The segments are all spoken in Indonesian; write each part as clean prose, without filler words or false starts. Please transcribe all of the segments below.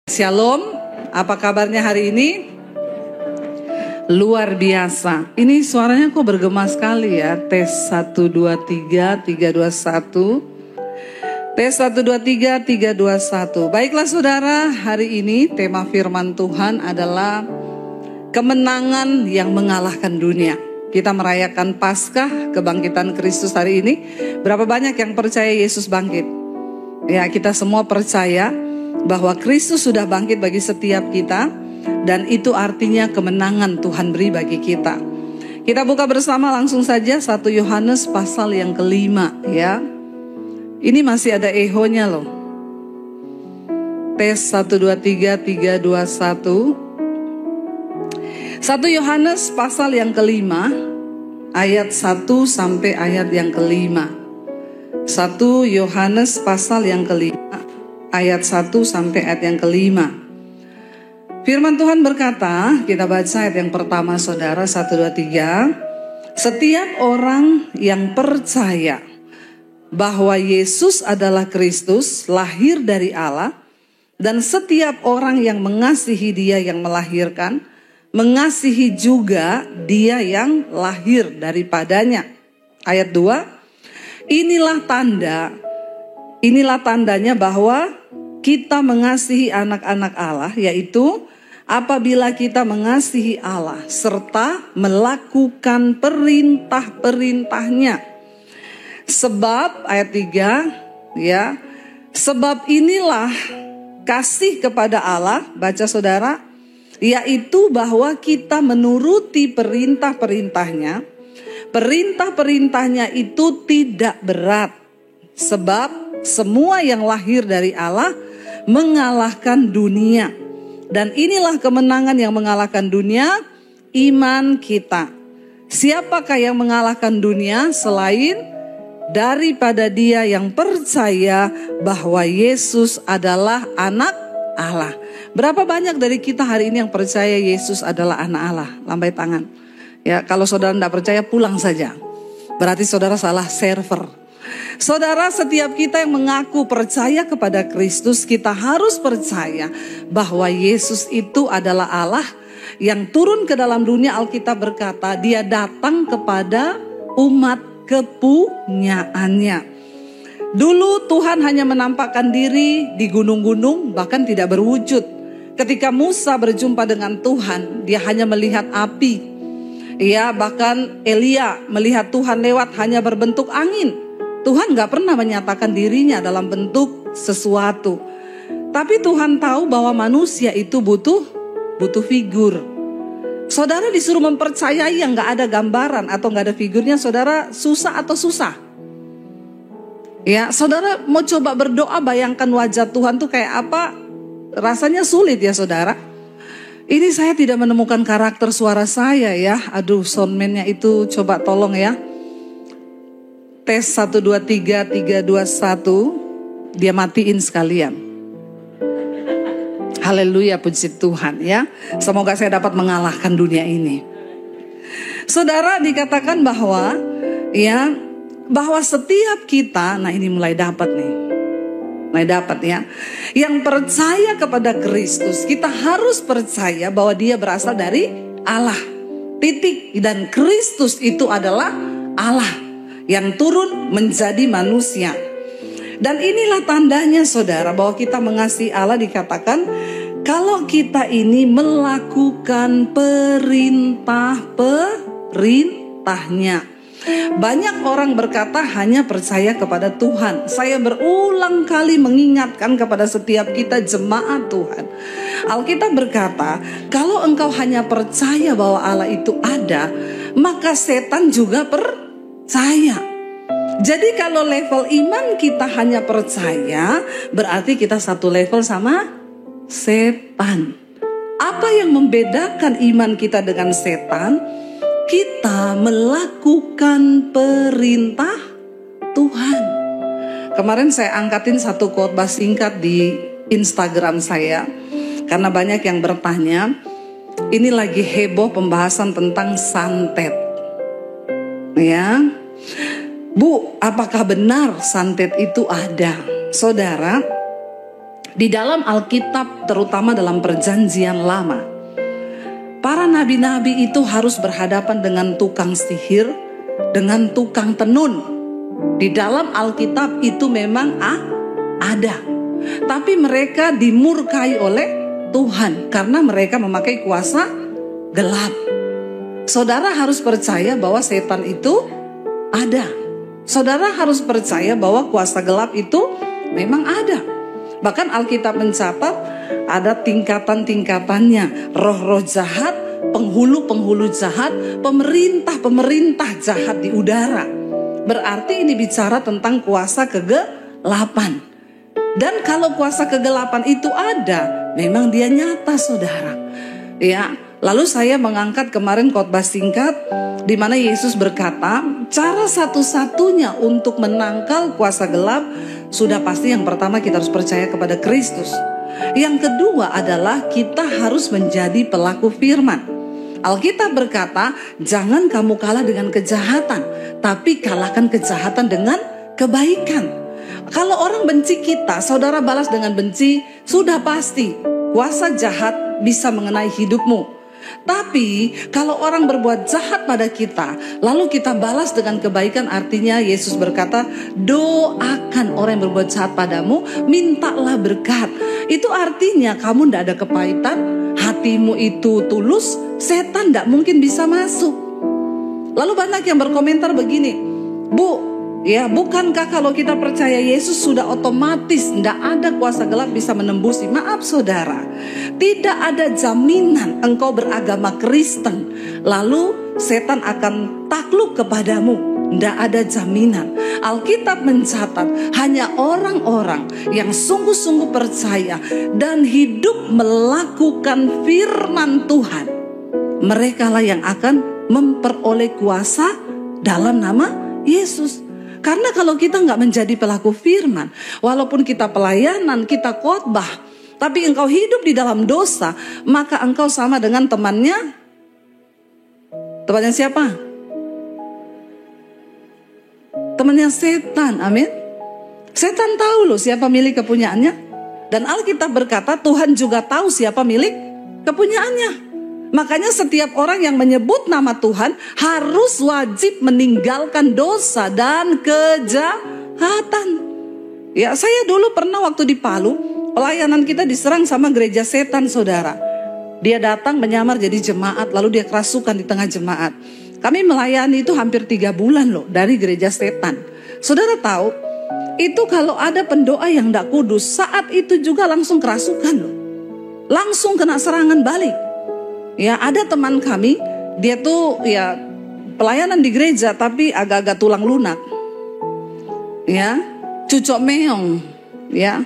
Shalom, apa kabarnya hari ini? Luar biasa. Ini suaranya kok bergema sekali ya. Tes 1, 2, 3, 3, 2, 1. Tes 1, 2, 3, 3, 2, 1. Baiklah saudara, hari ini tema firman Tuhan adalah kemenangan yang mengalahkan dunia. Kita merayakan Paskah, kebangkitan Kristus hari ini. Berapa banyak yang percaya Yesus bangkit? Ya, kita semua percaya bahwa Kristus sudah bangkit bagi setiap kita, dan itu artinya kemenangan Tuhan beri bagi kita. Kita buka bersama langsung saja 1 Yohanes pasal yang kelima ya. Ini masih ada ehonya loh. Tes 1, 2, 3, 3, 2, 1. 1 Yohanes pasal yang kelima ayat 1 sampai ayat yang kelima. 1 Yohanes pasal yang kelima ayat 1 sampai ayat yang kelima. Firman Tuhan berkata, kita baca ayat yang pertama saudara, 1, 2, 3. Setiap orang yang percaya bahwa Yesus adalah Kristus, lahir dari Allah, dan setiap orang yang mengasihi Dia yang melahirkan, mengasihi juga Dia yang lahir daripadanya. Ayat 2. Inilah tandanya bahwa kita mengasihi anak-anak Allah, yaitu apabila kita mengasihi Allah serta melakukan perintah-perintahnya. Sebab ayat 3 ya, sebab inilah kasih kepada Allah, baca saudara, yaitu bahwa kita menuruti perintah-perintahnya. Perintah-perintahnya itu tidak berat, sebab semua yang lahir dari Allah mengalahkan dunia. Dan inilah kemenangan yang mengalahkan dunia, iman kita. Siapakah yang mengalahkan dunia selain daripada dia yang percaya bahwa Yesus adalah anak Allah? Berapa banyak dari kita hari ini yang percaya Yesus adalah anak Allah? Lambai tangan. Ya, kalau saudara tidak percaya pulang saja. Berarti saudara salah server. Saudara, setiap kita yang mengaku percaya kepada Kristus, kita harus percaya bahwa Yesus itu adalah Allah yang turun ke dalam dunia. Alkitab berkata, Dia datang kepada umat kepunyaannya. Dulu Tuhan hanya menampakkan diri di gunung-gunung, bahkan tidak berwujud. Ketika Musa berjumpa dengan Tuhan, dia hanya melihat api. Ya, bahkan Elia melihat Tuhan lewat hanya berbentuk angin. Tuhan gak pernah menyatakan dirinya dalam bentuk sesuatu. Tapi Tuhan tahu bahwa manusia itu butuh figur. Saudara disuruh mempercayai yang gak ada gambaran atau gak ada figurnya, saudara susah atau susah? Ya, saudara mau coba berdoa, bayangkan wajah Tuhan tuh kayak apa? Rasanya sulit ya saudara. Ini saya tidak menemukan karakter suara saya ya. Aduh, soundman-nya itu coba tolong ya. Tes 1, 2, 3, 3, 2, 1. Dia matiin sekalian. Haleluya, puji Tuhan ya. Semoga saya dapat mengalahkan dunia ini. Saudara, dikatakan bahwa setiap kita, nah ini mulai dapat ya. Yang percaya kepada Kristus, kita harus percaya bahwa Dia berasal dari Allah. Titik. Dan Kristus itu adalah Allah yang turun menjadi manusia. Dan inilah tandanya saudara bahwa kita mengasihi Allah, dikatakan kalau kita ini melakukan perintah-perintahnya. Banyak orang berkata hanya percaya kepada Tuhan. Saya berulang kali mengingatkan kepada setiap kita jemaat Tuhan. Alkitab berkata, kalau engkau hanya percaya bahwa Allah itu ada, maka setan juga percaya. Jadi kalau level iman kita hanya percaya, berarti kita satu level sama setan. Apa yang membedakan iman kita dengan setan? Kita melakukan perintah Tuhan. Kemarin saya angkatin satu khotbah singkat di Instagram saya, karena banyak yang bertanya, ini lagi heboh pembahasan tentang santet. Ya, Bu, apakah benar santet itu ada? Saudara, Di dalam Alkitab, terutama dalam Perjanjian Lama, para nabi-nabi itu harus berhadapan dengan tukang sihir, dengan tukang tenun. Di dalam Alkitab itu memang ada. Tapi mereka dimurkai oleh Tuhan karena mereka memakai kuasa gelap. Saudara harus percaya bahwa setan itu ada. Saudara harus percaya bahwa kuasa gelap itu memang ada. Bahkan Alkitab mencatat ada tingkatan-tingkatannya. Roh-roh jahat, penghulu-penghulu jahat, pemerintah-pemerintah jahat di udara. Berarti ini bicara tentang kuasa kegelapan. Dan kalau kuasa kegelapan itu ada, memang dia nyata, saudara. Ya, lalu saya mengangkat kemarin khotbah singkat di mana Yesus berkata, cara satu-satunya untuk menangkal kuasa gelap sudah pasti yang pertama kita harus percaya kepada Kristus. Yang kedua adalah kita harus menjadi pelaku firman. Alkitab berkata, jangan kamu kalah dengan kejahatan, tapi kalahkan kejahatan dengan kebaikan. Kalau orang benci kita, saudara balas dengan benci, sudah pasti kuasa jahat bisa mengenai hidupmu. Tapi kalau orang berbuat jahat pada kita, lalu kita balas dengan kebaikan, artinya Yesus berkata, doakan orang yang berbuat jahat padamu, mintalah berkat. Itu artinya kamu tidak ada kepahitan, hatimu itu tulus, setan tidak mungkin bisa masuk. Lalu banyak yang berkomentar begini, Bu, ya, bukankah kalau kita percaya Yesus sudah otomatis tidak ada kuasa gelap bisa menembusi? Maaf saudara, tidak ada jaminan engkau beragama Kristen lalu setan akan takluk kepadamu. Tidak ada jaminan. Alkitab mencatat hanya orang-orang yang sungguh-sungguh percaya dan hidup melakukan firman Tuhan, merekalah yang akan memperoleh kuasa dalam nama Yesus. Karena kalau kita nggak menjadi pelaku firman, walaupun kita pelayanan, kita khotbah, tapi engkau hidup di dalam dosa, maka engkau sama dengan temannya. Temannya siapa? Temannya setan, amin. Setan tahu loh siapa milik kepunyaannya. Dan Alkitab berkata Tuhan juga tahu siapa milik kepunyaannya. Makanya setiap orang yang menyebut nama Tuhan harus wajib meninggalkan dosa dan kejahatan. Ya, saya dulu pernah waktu di Palu, pelayanan kita diserang sama gereja setan, saudara. Dia datang menyamar jadi jemaat, lalu dia kerasukan di tengah jemaat. Kami melayani itu hampir 3 bulan loh dari gereja setan. Saudara tahu, itu kalau ada pendoa yang tidak kudus, saat itu juga langsung kerasukan loh. Langsung kena serangan balik. Ya, ada teman kami, dia tuh ya pelayanan di gereja tapi agak-agak tulang lunak. Ya, cucok meong, ya.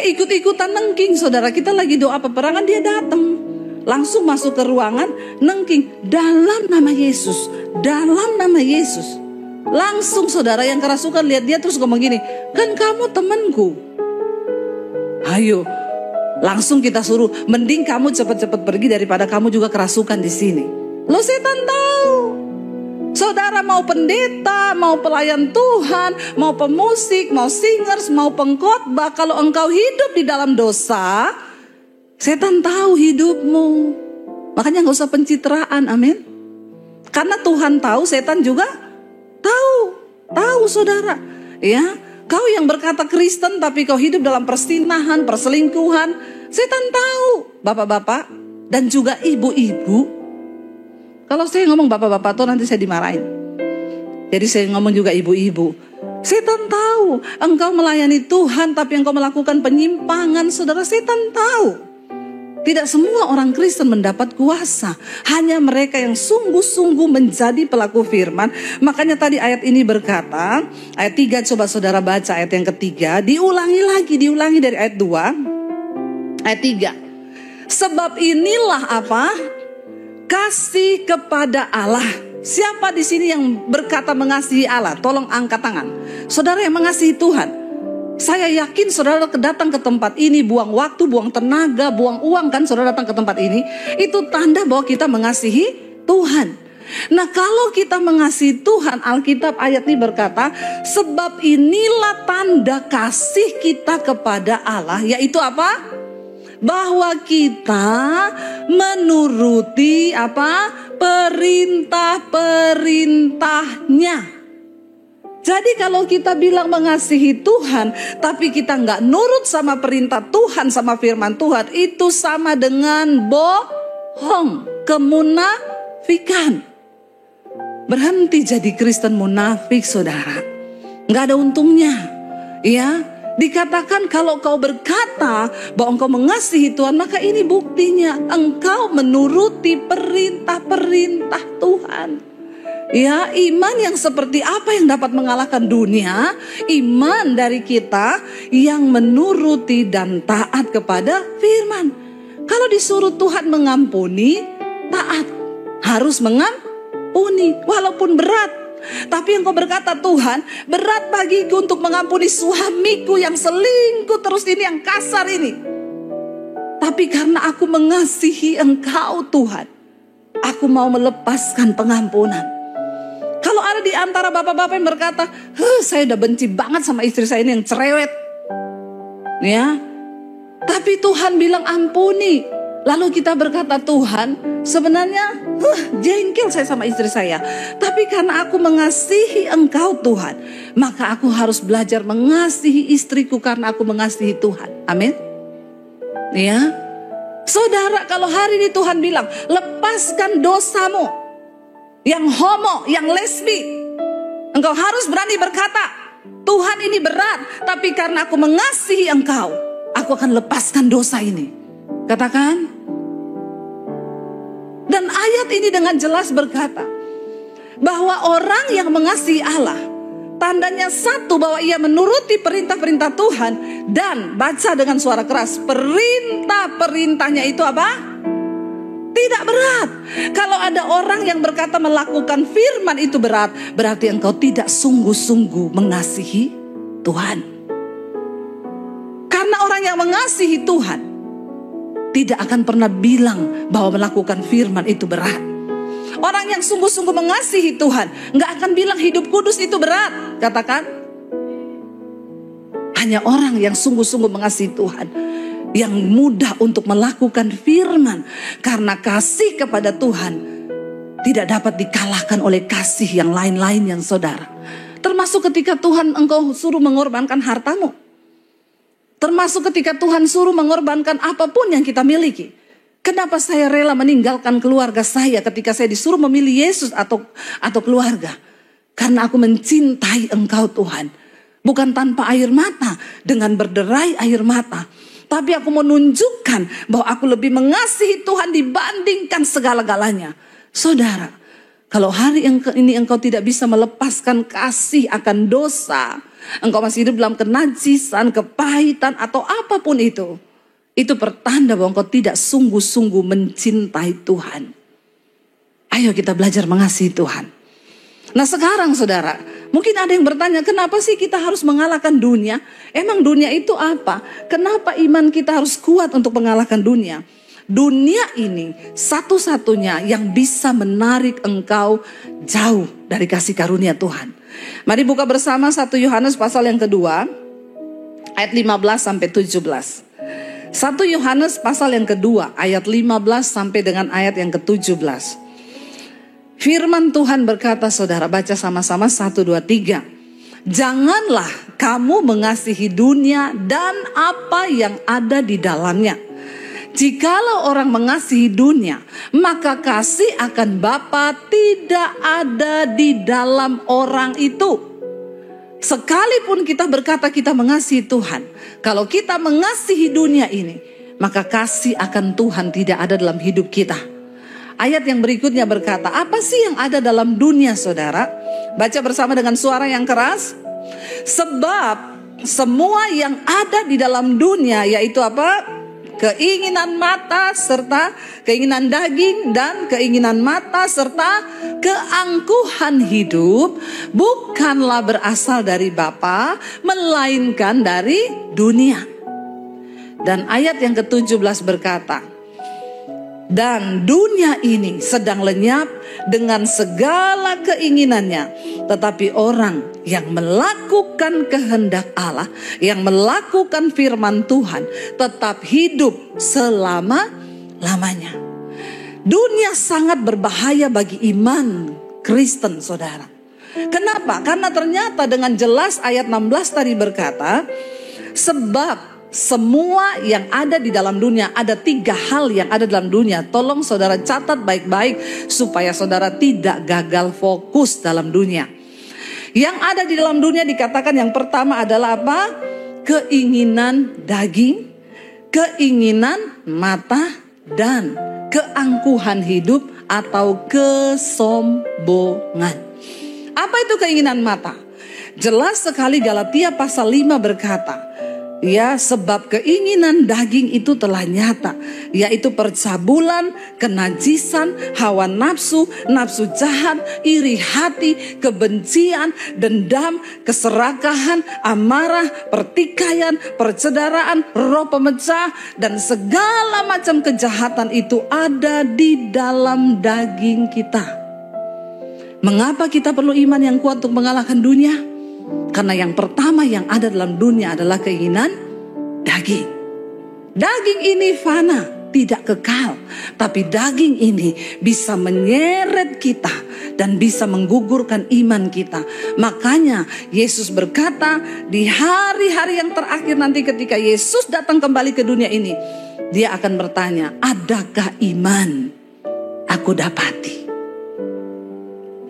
Ikut-ikutan nengking, saudara. Kita lagi doa peperangan, dia datang. Langsung masuk ke ruangan, nengking dalam nama Yesus, dalam nama Yesus. Langsung saudara yang kerasukan lihat dia terus ngomong gini, kan kamu temanku. Ayo. Langsung kita suruh, mending kamu cepat-cepat pergi daripada kamu juga kerasukan di sini. Lo setan tahu. Saudara mau pendeta, mau pelayan Tuhan, mau pemusik, mau singers, mau pengkhotbah, kalau engkau hidup di dalam dosa, setan tahu hidupmu. Makanya gak usah pencitraan, amin. Karena Tuhan tahu, setan juga tahu saudara. Ya. Kau yang berkata Kristen tapi kau hidup dalam persinahan, perselingkuhan, setan tahu. Bapak-bapak dan juga ibu-ibu. Kalau saya ngomong bapak-bapak tuh nanti saya dimarahin. Jadi saya ngomong juga ibu-ibu. Setan tahu engkau melayani Tuhan tapi engkau melakukan penyimpangan, saudara. Setan tahu. Tidak semua orang Kristen mendapat kuasa. Hanya mereka yang sungguh-sungguh menjadi pelaku firman. Makanya tadi ayat ini berkata, ayat 3 coba saudara baca ayat yang ketiga. Diulangi dari ayat 2. Ayat 3. Sebab inilah apa? Kasih kepada Allah. Siapa di sini yang berkata mengasihi Allah? Tolong angkat tangan. Saudara yang mengasihi Tuhan. Saya yakin saudara datang ke tempat ini, buang waktu, buang tenaga, buang uang kan saudara datang ke tempat ini. Itu tanda bahwa kita mengasihi Tuhan. Nah, kalau kita mengasihi Tuhan, Alkitab ayat ini berkata, sebab inilah tanda kasih kita kepada Allah, yaitu apa? Bahwa kita menuruti apa? Perintah-perintahnya. Jadi kalau kita bilang mengasihi Tuhan, tapi kita nggak nurut sama perintah Tuhan, sama firman Tuhan, itu sama dengan bohong, kemunafikan. Berhenti jadi Kristen munafik, saudara. Nggak ada untungnya. Ya, dikatakan kalau kau berkata bahwa engkau mengasihi Tuhan, maka ini buktinya engkau menuruti perintah-perintah Tuhan. Ya, iman yang seperti apa yang dapat mengalahkan dunia? Iman dari kita yang menuruti dan taat kepada firman. Kalau disuruh Tuhan mengampuni, taat. Harus mengampuni walaupun berat. Tapi engkau berkata, Tuhan, berat bagiku untuk mengampuni suamiku yang selingkuh terus ini, yang kasar ini. Tapi karena aku mengasihi Engkau Tuhan, aku mau melepaskan pengampunan. Kalau ada di antara bapak-bapak yang berkata, saya udah benci banget sama istri saya ini yang cerewet. Ya, tapi Tuhan bilang ampuni. Lalu kita berkata, Tuhan, sebenarnya jengkel saya sama istri saya. Tapi karena aku mengasihi Engkau Tuhan, maka aku harus belajar mengasihi istriku karena aku mengasihi Tuhan. Amin. Ya, saudara, kalau hari ini Tuhan bilang, lepaskan dosamu. Yang homo, yang lesbi, engkau harus berani berkata, Tuhan ini berat, tapi karena aku mengasihi Engkau, aku akan lepaskan dosa ini. Katakan. Dan ayat ini dengan jelas berkata bahwa orang yang mengasihi Allah, tandanya satu, bahwa ia menuruti perintah-perintah Tuhan, dan baca dengan suara keras, perintah-perintahnya itu apa? Tidak berat. Kalau ada orang yang berkata melakukan firman itu berat, berarti engkau tidak sungguh-sungguh mengasihi Tuhan. Karena orang yang mengasihi Tuhan tidak akan pernah bilang bahwa melakukan firman itu berat. Orang yang sungguh-sungguh mengasihi Tuhan nggak akan bilang hidup kudus itu berat. Katakan. Hanya orang yang sungguh-sungguh mengasihi Tuhan yang mudah untuk melakukan firman, karena kasih kepada Tuhan tidak dapat dikalahkan oleh kasih yang lain-lain yang saudara. Termasuk ketika Tuhan engkau suruh mengorbankan hartamu. Termasuk ketika Tuhan suruh mengorbankan apapun yang kita miliki. Kenapa saya rela meninggalkan keluarga saya ketika saya disuruh memilih Yesus atau keluarga? Karena aku mencintai Engkau Tuhan. Bukan tanpa air mata, dengan berderai air mata. Tapi aku menunjukkan bahwa aku lebih mengasihi Tuhan dibandingkan segala-galanya. Saudara, kalau hari ini engkau tidak bisa melepaskan kasih akan dosa, engkau masih hidup dalam kenajisan, kepahitan, atau apapun itu pertanda bahwa engkau tidak sungguh-sungguh mencintai Tuhan. Ayo kita belajar mengasihi Tuhan. Nah sekarang saudara, mungkin ada yang bertanya, kenapa sih kita harus mengalahkan dunia? Emang dunia itu apa? Kenapa iman kita harus kuat untuk mengalahkan dunia? Dunia ini satu-satunya yang bisa menarik engkau jauh dari kasih karunia Tuhan. Mari buka bersama 1 Yohanes pasal yang kedua, ayat 15 sampai 17. 1 Yohanes pasal yang kedua, ayat 15 sampai dengan ayat yang ke-17. Firman Tuhan berkata, saudara, baca sama-sama 1, 2, 3. Janganlah kamu mengasihi dunia dan apa yang ada di dalamnya. Jikalau orang mengasihi dunia, maka kasih akan Bapa tidak ada di dalam orang itu. Sekalipun kita berkata kita mengasihi Tuhan, kalau kita mengasihi dunia ini, maka kasih akan Tuhan tidak ada dalam hidup kita. Ayat yang berikutnya berkata, apa sih yang ada dalam dunia, saudara? Baca bersama dengan suara yang keras. Sebab semua yang ada di dalam dunia, yaitu apa? Keinginan mata serta keinginan daging dan keinginan mata serta keangkuhan hidup bukanlah berasal dari Bapa, melainkan dari dunia. Dan ayat yang ke-17 berkata, Dan dunia ini sedang lenyap dengan segala keinginannya. Tetapi orang yang melakukan kehendak Allah, yang melakukan firman Tuhan, tetap hidup selama-lamanya. Dunia sangat berbahaya bagi iman Kristen, saudara. Kenapa? Karena ternyata dengan jelas ayat 16 tadi berkata, sebab semua yang ada di dalam dunia, ada 3 hal yang ada dalam dunia. Tolong saudara catat baik-baik supaya saudara tidak gagal fokus dalam dunia. Yang ada di dalam dunia dikatakan yang pertama adalah apa? Keinginan daging, keinginan mata, dan keangkuhan hidup atau kesombongan. Apa itu keinginan mata? Jelas sekali Galatia pasal 5 berkata, ya, sebab keinginan daging itu telah nyata, yaitu percabulan, kenajisan, hawa nafsu, nafsu jahat, iri hati, kebencian, dendam, keserakahan, amarah, pertikaian, percederaan, roh pemecah, dan segala macam kejahatan itu ada di dalam daging kita. Mengapa kita perlu iman yang kuat untuk mengalahkan dunia? Karena yang pertama yang ada dalam dunia adalah keinginan daging. Daging ini fana, tidak kekal. Tapi daging ini bisa menyeret kita dan bisa menggugurkan iman kita. Makanya Yesus berkata di hari-hari yang terakhir nanti ketika Yesus datang kembali ke dunia ini, Dia akan bertanya, adakah iman aku dapati?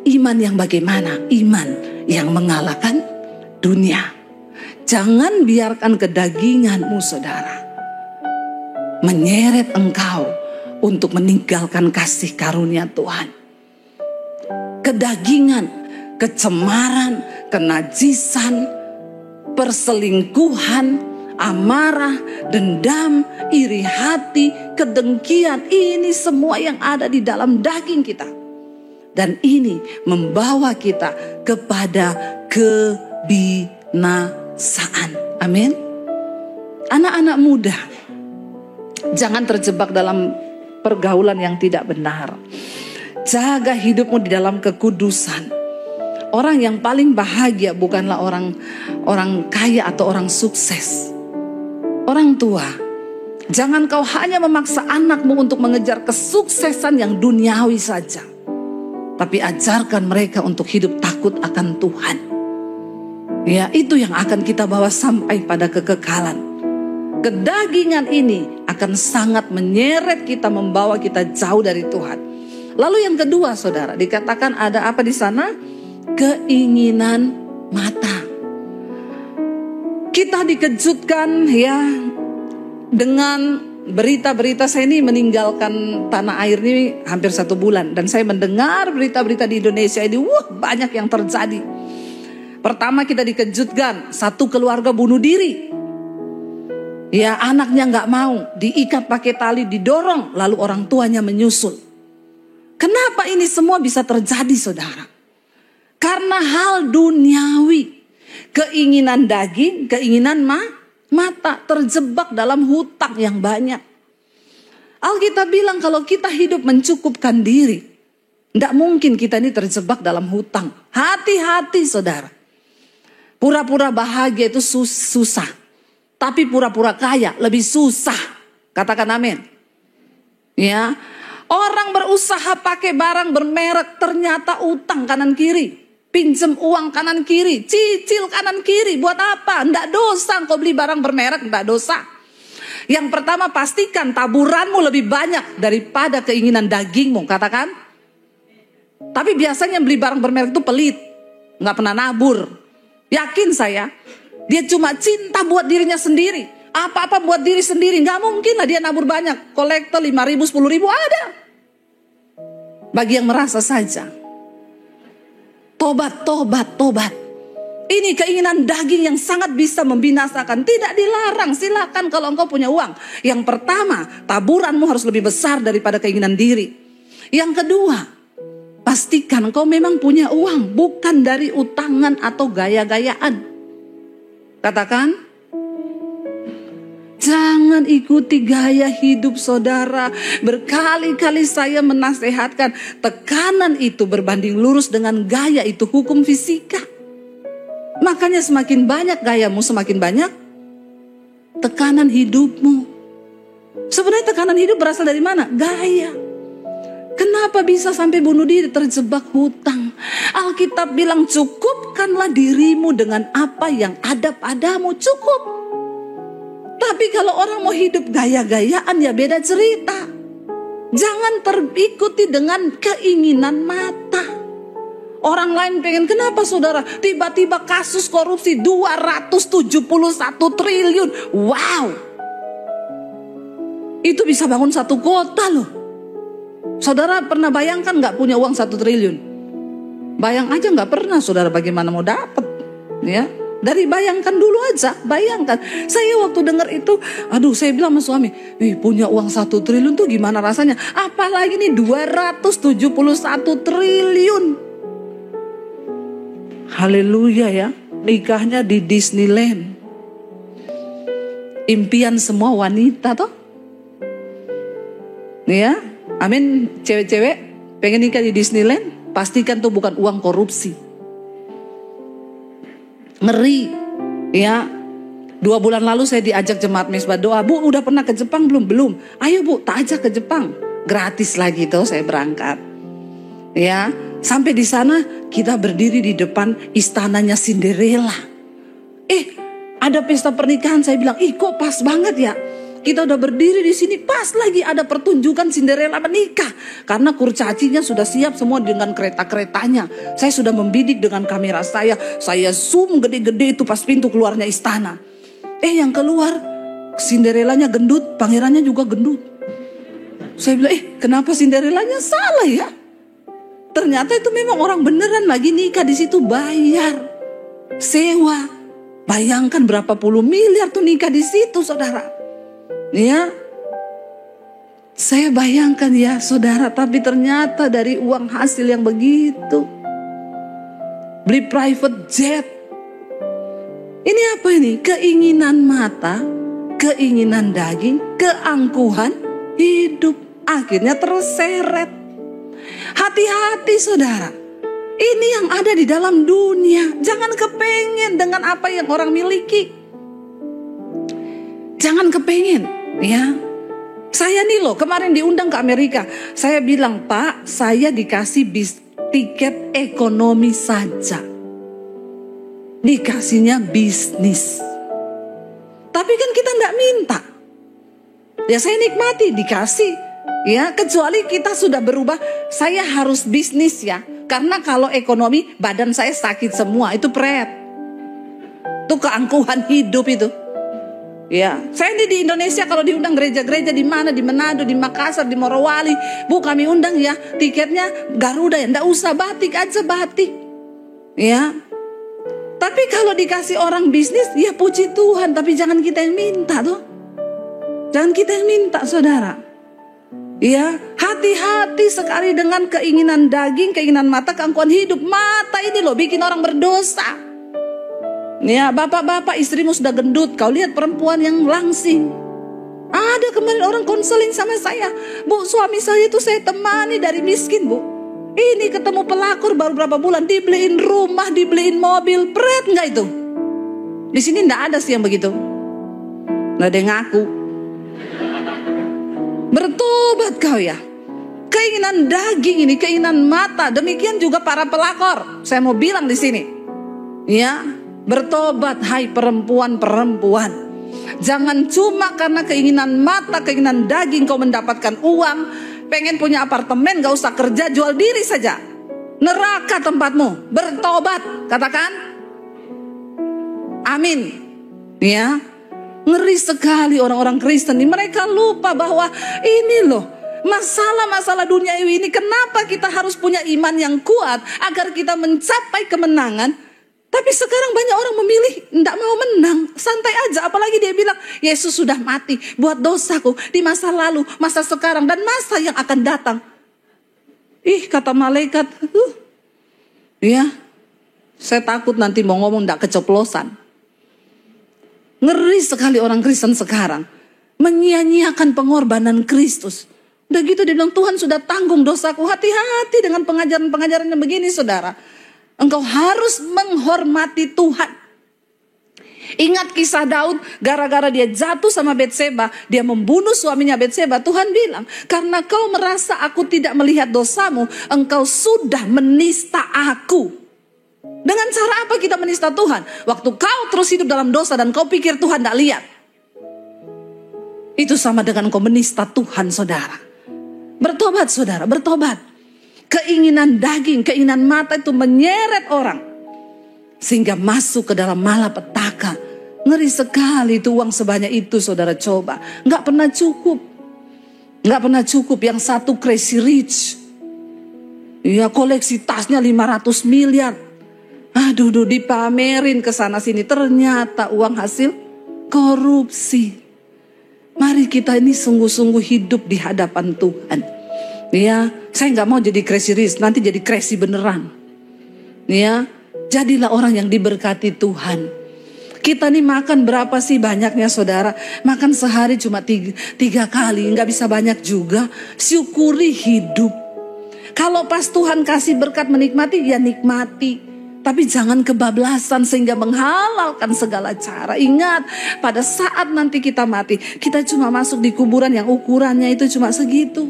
Iman yang bagaimana? Iman yang mengalahkan dunia. Jangan biarkan kedaginganmu, saudara, menyeret engkau untuk meninggalkan kasih karunia Tuhan. Kedagingan, kecemaran, kenajisan, perselingkuhan, amarah, dendam, iri hati, kedengkian, ini semua yang ada di dalam daging kita. Dan ini membawa kita kepada kebinasaan. Amin. Anak-anak muda, jangan terjebak dalam pergaulan yang tidak benar. Jaga hidupmu di dalam kekudusan. Orang yang paling bahagia bukanlah orang kaya atau orang sukses. Orang tua, jangan kau hanya memaksa anakmu untuk mengejar kesuksesan yang duniawi saja. Tapi ajarkan mereka untuk hidup takut akan Tuhan. Ya, itu yang akan kita bawa sampai pada kekekalan. Kedagingan ini akan sangat menyeret kita, membawa kita jauh dari Tuhan. Lalu yang kedua, saudara, dikatakan ada apa di sana? Keinginan mata. Kita dikejutkan ya dengan berita-berita. Saya ini meninggalkan tanah air ini hampir 1 bulan. Dan saya mendengar berita-berita di Indonesia ini. Banyak yang terjadi. Pertama kita dikejutkan. 1 keluarga bunuh diri. Ya, anaknya gak mau. Diikat pakai tali, didorong. Lalu orang tuanya menyusul. Kenapa ini semua bisa terjadi, saudara? Karena hal duniawi. Keinginan daging, keinginan mata, terjebak dalam hutang yang banyak. Alkitab bilang kalau kita hidup mencukupkan diri, tidak mungkin kita ini terjebak dalam hutang. Hati-hati, saudara. Pura-pura bahagia itu susah. Tapi pura-pura kaya lebih susah. Katakan amin. Ya, orang berusaha pakai barang bermerek, ternyata utang kanan kiri. Pinjam uang kanan kiri, cicil kanan kiri, buat apa? Nggak dosa kau beli barang bermerek, nggak dosa. Yang pertama pastikan taburanmu lebih banyak daripada keinginan dagingmu, katakan. Tapi biasanya beli barang bermerek itu pelit, nggak pernah nabur. Yakin saya, dia cuma cinta buat dirinya sendiri. Apa-apa buat diri sendiri, nggak mungkin lah dia nabur banyak. Kolektor 5.000, 10.000 ada. Bagi yang merasa saja. Tobat. Ini keinginan daging yang sangat bisa membinasakan. Tidak dilarang, silakan kalau engkau punya uang. Yang pertama, taburanmu harus lebih besar daripada keinginan diri. Yang kedua, pastikan engkau memang punya uang, bukan dari utangan atau gaya-gayaan. Katakan, jangan Jangan ikuti gaya hidup saudara. Berkali-kali saya menasehatkan, tekanan itu berbanding lurus dengan gaya, itu hukum fisika. Makanya semakin banyak gayamu, semakin banyak tekanan hidupmu. Sebenarnya tekanan hidup berasal dari mana? Gaya. Kenapa bisa sampai bunuh diri, terjebak hutang? Alkitab bilang, cukupkanlah dirimu dengan apa yang ada padamu, cukup. Tapi kalau orang mau hidup gaya-gayaan, ya beda cerita. Jangan terikuti dengan keinginan mata. Orang lain pengen, kenapa saudara? Tiba-tiba kasus korupsi 271 triliun. Wow. Itu bisa bangun satu kota loh. Saudara pernah bayangkan gak punya uang 1 triliun? Bayang aja gak pernah saudara bagaimana mau dapat. Ya, dari bayangkan dulu aja, bayangkan. Saya waktu dengar itu, aduh saya bilang sama suami, punya uang 1 triliun tuh gimana rasanya? Apalagi nih 271 triliun. Haleluya ya, nikahnya di Disneyland. Impian semua wanita toh. Ya, amin. Cewek-cewek pengen nikah di Disneyland, pastikan tuh bukan uang korupsi. Ngeri ya. 2 bulan lalu saya diajak jemaat Mesbah doa. Bu, udah pernah ke Jepang belum? Belum. Ayo bu, tak ajak ke Jepang. Gratis lagi tuh saya berangkat. Ya, sampai di sana kita berdiri di depan istananya Cinderella. Ada pesta pernikahan. Saya bilang, kok pas banget ya. Kita udah berdiri di sini, pas lagi ada pertunjukan Cinderella menikah. Karena kurcacinya sudah siap semua dengan kereta-keretanya. Saya sudah membidik dengan kamera saya. Saya zoom gede-gede itu pas pintu keluarnya istana. Yang keluar Cinderellanya gendut, pangerannya juga gendut. Saya bilang, kenapa Cinderellanya salah ya? Ternyata itu memang orang beneran lagi nikah di situ, bayar sewa. Bayangkan berapa puluh miliar tuh nikah di situ, saudara. Ya, saya bayangkan ya, saudara. Tapi ternyata dari uang hasil yang begitu, beli private jet. Ini apa ini? Keinginan mata, keinginan daging, keangkuhan hidup. Akhirnya terseret. Hati-hati saudara. Ini yang ada di dalam dunia. Jangan kepengen dengan apa yang orang miliki. Jangan kepengen ya. Saya nih loh kemarin diundang ke Amerika. Saya bilang, Pak, saya dikasih tiket ekonomi saja. Dikasihnya bisnis. Tapi kan kita enggak minta. Ya saya nikmati dikasih. Ya, kecuali kita sudah berubah, saya harus bisnis ya. Karena kalau ekonomi badan saya sakit semua, itu pret. Itu keangkuhan hidup itu. Ya, saya ini di Indonesia kalau diundang gereja-gereja di mana, di Manado, di Makassar, di Morowali, Bu kami undang ya, tiketnya Garuda ya, enggak usah batik aja batik. Ya. Tapi kalau dikasih orang bisnis, ya puji Tuhan, tapi jangan kita yang minta tuh. Jangan kita yang minta, saudara. Ya, hati-hati sekali dengan keinginan daging, keinginan mata, keangkuhan hidup. Mata ini loh bikin orang berdosa. Ya, bapak-bapak istrimu sudah gendut, kau lihat perempuan yang langsing. Ada kemarin orang konseling sama saya, Bu, suami saya itu saya temani dari miskin, Bu. Ini ketemu pelakor baru berapa bulan, dibeliin rumah, dibeliin mobil, pret nggak itu? Di sini nggak ada sih yang begitu. Nggak ada yang ngaku. Bertobat kau ya. Keinginan daging ini, keinginan mata, demikian juga para pelakor. Saya mau bilang di sini, ya, bertobat hai perempuan-perempuan. Jangan cuma karena keinginan mata, keinginan daging kau mendapatkan uang, pengen punya apartemen, gak usah kerja, jual diri saja. Neraka tempatmu. Bertobat, katakan amin. Ya. Ngeri sekali orang-orang Kristen ini. Mereka lupa bahwa ini loh, masalah-masalah duniawi ini, kenapa kita harus punya iman yang kuat agar kita mencapai kemenangan. Tapi sekarang banyak orang memilih tidak mau menang, santai aja. Apalagi dia bilang Yesus sudah mati buat dosaku di masa lalu, masa sekarang, dan masa yang akan datang. Kata malaikat, ya, saya takut nanti mau ngomong tidak keceplosan. Ngeri sekali orang Kristen sekarang. menyia-nyiakan pengorbanan Kristus. Udah gitu dia bilang, Tuhan sudah tanggung dosaku. Hati-hati dengan pengajaran-pengajaran yang begini, saudara. Engkau harus menghormati Tuhan. Ingat kisah Daud, gara-gara dia jatuh sama Betseba, dia membunuh suaminya Betseba. Tuhan bilang, karena kau merasa aku tidak melihat dosamu, engkau sudah menista aku. Dengan cara apa kita menista Tuhan? Waktu kau terus hidup dalam dosa dan kau pikir Tuhan tidak lihat. Itu sama dengan kau menista Tuhan, saudara. Bertobat, saudara, bertobat. Keinginan daging, keinginan mata itu menyeret orang, sehingga masuk ke dalam malapetaka. Ngeri sekali itu uang sebanyak itu, saudara, coba. Nggak pernah cukup. Nggak pernah cukup. Yang satu crazy rich. Ya, koleksi tasnya 500 miliar. Aduh, dipamerin ke sana sini. Ternyata uang hasil korupsi. Mari kita ini sungguh-sungguh hidup di hadapan Tuhan. Ya, saya nggak mau jadi crazy rich, nanti jadi crazy beneran. Ya, jadilah orang yang diberkati Tuhan. Kita nih makan berapa sih banyaknya, saudara? Makan sehari cuma 3 kali, nggak bisa banyak juga. Syukuri hidup. Kalau pas Tuhan kasih berkat menikmati, ya nikmati. Tapi jangan kebablasan sehingga menghalalkan segala cara. Ingat, pada saat nanti kita mati, kita cuma masuk di kuburan yang ukurannya itu cuma segitu.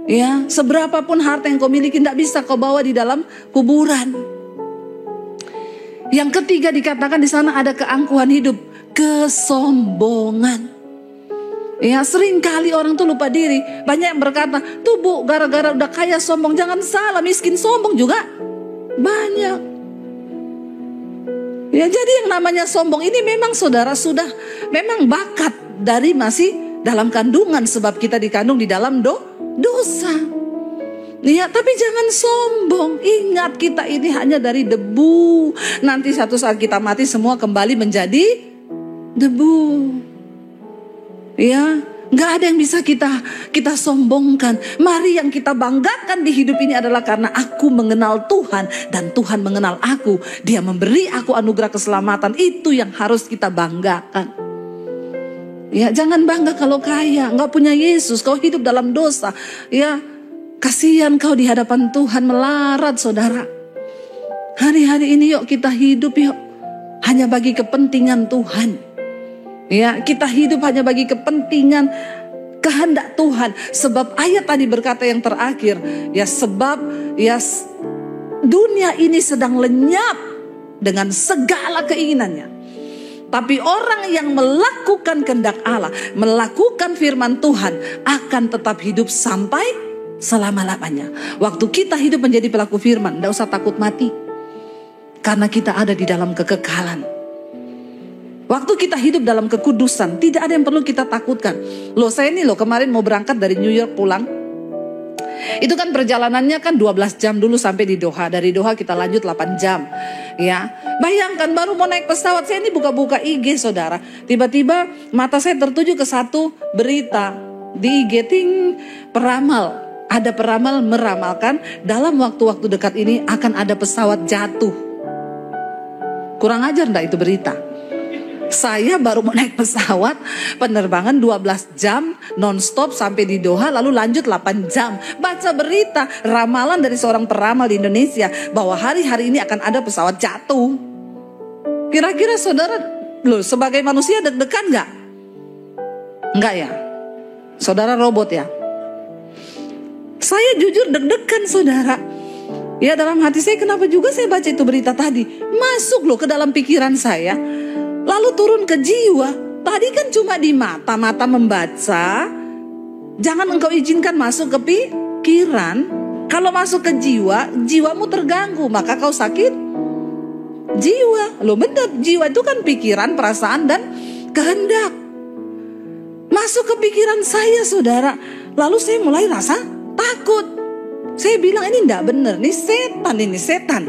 Ya, seberapapun harta yang kau miliki tidak bisa kau bawa di dalam kuburan. Yang ketiga dikatakan di sana ada keangkuhan hidup, kesombongan. Ya, sering kali orang tuh lupa diri. Banyak yang berkata, tuh bu, gara-gara udah kaya sombong. Jangan salah, miskin sombong juga banyak. Ya, jadi yang namanya sombong ini memang, saudara, sudah memang bakat dari masih dalam kandungan, sebab kita dikandung di dalam dosa. Ya, tapi jangan sombong. Ingat, kita ini hanya dari debu. Nanti satu saat kita mati semua kembali menjadi debu. Ya, nggak ada yang bisa kita sombongkan. Mari yang kita banggakan di hidup ini adalah karena aku mengenal Tuhan dan Tuhan mengenal aku. Dia memberi aku anugerah keselamatan. Itu yang harus kita banggakan. Ya, jangan bangga kalau kaya, nggak punya Yesus, kau hidup dalam dosa. Ya, kasihan kau di hadapan Tuhan melarat, saudara. Hari-hari ini yuk kita hidup yuk hanya bagi kepentingan Tuhan. Ya, kita hidup hanya bagi kepentingan kehendak Tuhan. Sebab ayat tadi berkata yang terakhir, ya sebab ya dunia ini sedang lenyap dengan segala keinginannya. Tapi orang yang melakukan kehendak Allah, melakukan firman Tuhan, akan tetap hidup sampai selama-lamanya. Waktu kita hidup menjadi pelaku firman, tidak usah takut mati, karena kita ada di dalam kekekalan. Waktu kita hidup dalam kekudusan, tidak ada yang perlu kita takutkan. Loh, saya ini kemarin mau berangkat dari New York pulang. Itu kan perjalanannya kan 12 jam dulu sampai di Doha. Dari Doha kita lanjut 8 jam. Ya, bayangkan baru mau naik pesawat, saya ini buka-buka IG, saudara. Tiba-tiba mata saya tertuju ke satu berita di IG, peramal. Ada peramal meramalkan dalam waktu-waktu dekat ini akan ada pesawat jatuh. Kurang ajar enggak itu berita? Saya baru mau naik pesawat, penerbangan 12 jam non-stop sampai di Doha, lalu lanjut 8 jam. Baca berita, ramalan dari seorang peramal di Indonesia bahwa hari-hari ini akan ada pesawat jatuh. Kira-kira saudara, sebagai manusia deg-degan gak? Enggak ya? Saudara robot ya? Saya jujur deg-degan, saudara. Ya, dalam hati saya, kenapa juga saya baca itu berita tadi? Masuk ke dalam pikiran saya. Lalu turun ke jiwa. Tadi kan cuma di mata membaca. Jangan engkau izinkan masuk ke pikiran. Kalau masuk ke jiwa, jiwamu terganggu, maka kau sakit jiwa. Loh benar, jiwa itu kan pikiran, perasaan, dan kehendak. Masuk ke pikiran saya, saudara. Lalu saya mulai rasa takut. Saya bilang ini enggak benar, ini setan.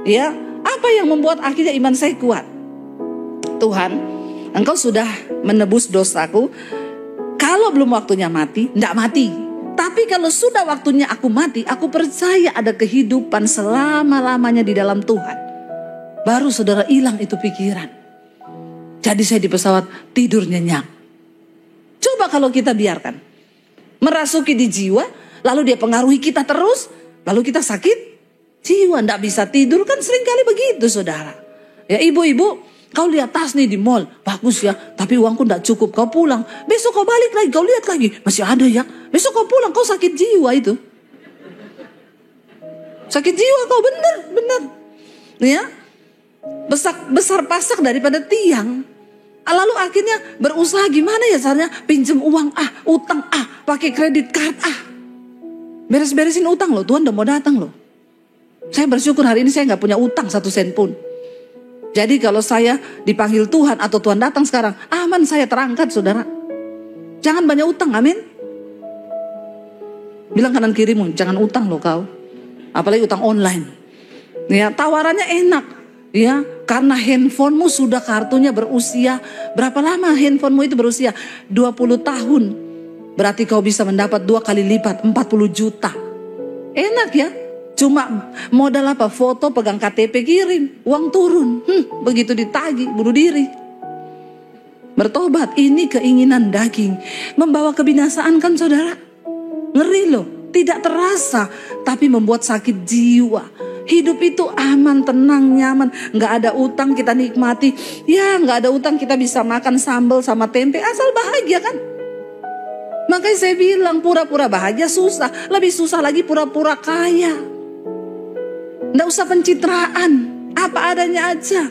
Ya, apa yang membuat akhirnya iman saya kuat? Tuhan, engkau sudah menebus dosaku. Kalau belum waktunya mati, tidak mati. Tapi kalau sudah waktunya aku mati, aku percaya ada kehidupan selama-lamanya di dalam Tuhan. Baru saudara hilang itu pikiran. Jadi saya di pesawat tidur nyenyak. Coba kalau kita biarkan merasuki di jiwa, lalu dia pengaruhi kita terus, lalu kita sakit jiwa, tidak bisa tidur, kan seringkali begitu saudara. Ya ibu-ibu, kau lihat tas nih di mall, bagus ya, tapi uangku tidak cukup, kau pulang, besok kau balik lagi, kau lihat lagi, masih ada ya, besok kau pulang, kau sakit jiwa itu. Sakit jiwa kau, benar. Ya, besar pasak daripada tiang. Lalu akhirnya berusaha gimana ya caranya, pinjam uang utang pakai kredit card beres-beresin utang loh, Tuhan udah mau datang loh. Saya bersyukur hari ini saya nggak punya utang 1 sen pun. Jadi kalau saya dipanggil Tuhan atau Tuhan datang sekarang, aman, saya terangkat saudara. Jangan banyak utang, amin. Bilang kanan kirimu, jangan utang loh kau, apalagi utang online. Ya, tawarannya enak. Ya, karena handphonemu sudah kartunya berusia, berapa lama handphonemu itu berusia? 20 tahun. Berarti kau bisa mendapat 2 kali lipat, 40 juta. Enak ya. Cuma modal apa? Foto, pegang KTP, kirim, uang turun. Begitu ditagih, bunuh diri. Bertobat, ini keinginan daging. Membawa kebinasaan kan saudara? Ngeri loh, tidak terasa, tapi membuat sakit jiwa. Hidup itu aman, tenang, nyaman. Gak ada utang, kita nikmati. Ya gak ada utang, kita bisa makan sambal sama tempe, asal bahagia kan. Makanya saya bilang pura-pura bahagia susah. Lebih susah lagi pura-pura kaya. Gak usah pencitraan, apa adanya aja.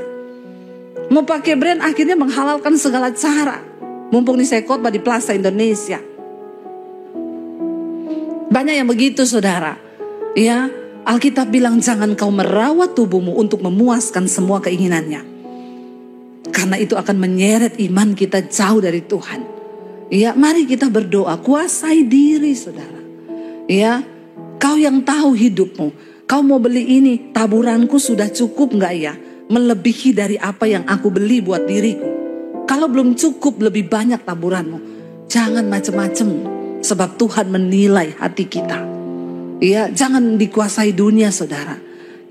Mau pakai brand akhirnya menghalalkan segala cara. Mumpung nih saya khotbah di Plaza Indonesia. Banyak yang begitu saudara. Ya, Alkitab bilang jangan kau merawat tubuhmu untuk memuaskan semua keinginannya. Karena itu akan menyeret iman kita jauh dari Tuhan. Ya, mari kita berdoa, kuasai diri saudara. Ya, kau yang tahu hidupmu. Kau mau beli ini, taburanku sudah cukup enggak ya? Melebihi dari apa yang aku beli buat diriku. Kalau belum cukup lebih banyak taburanmu, jangan macam-macam. Sebab Tuhan menilai hati kita. Ya, jangan dikuasai dunia saudara.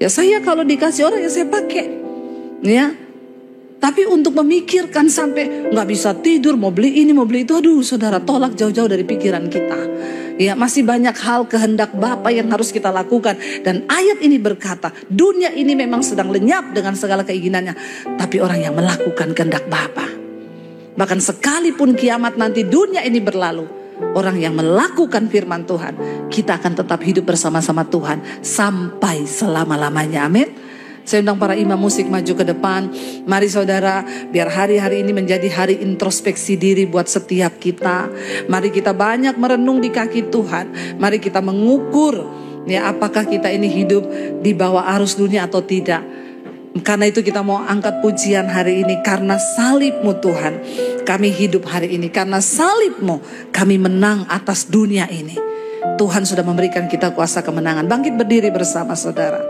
Ya, saya kalau dikasih orang ya saya pakai. Ya, tapi untuk memikirkan sampai nggak bisa tidur, mau beli ini, mau beli itu, aduh saudara, tolak jauh-jauh dari pikiran kita. Ya, masih banyak hal kehendak Bapa yang harus kita lakukan. Dan ayat ini berkata, dunia ini memang sedang lenyap dengan segala keinginannya, tapi orang yang melakukan kehendak Bapa. Bahkan sekalipun kiamat nanti dunia ini berlalu, orang yang melakukan firman Tuhan, kita akan tetap hidup bersama-sama Tuhan sampai selama-lamanya. Amin. Saya undang para imam musik maju ke depan. Mari saudara, biar hari-hari ini menjadi hari introspeksi diri buat setiap kita. Mari kita banyak merenung di kaki Tuhan. Mari kita mengukur ya, apakah kita ini hidup di bawah arus dunia atau tidak. Karena itu kita mau angkat pujian hari ini. Karena salib-Mu Tuhan, kami hidup hari ini. Karena salib-Mu kami menang atas dunia ini. Tuhan sudah memberikan kita kuasa kemenangan. Bangkit berdiri bersama saudara.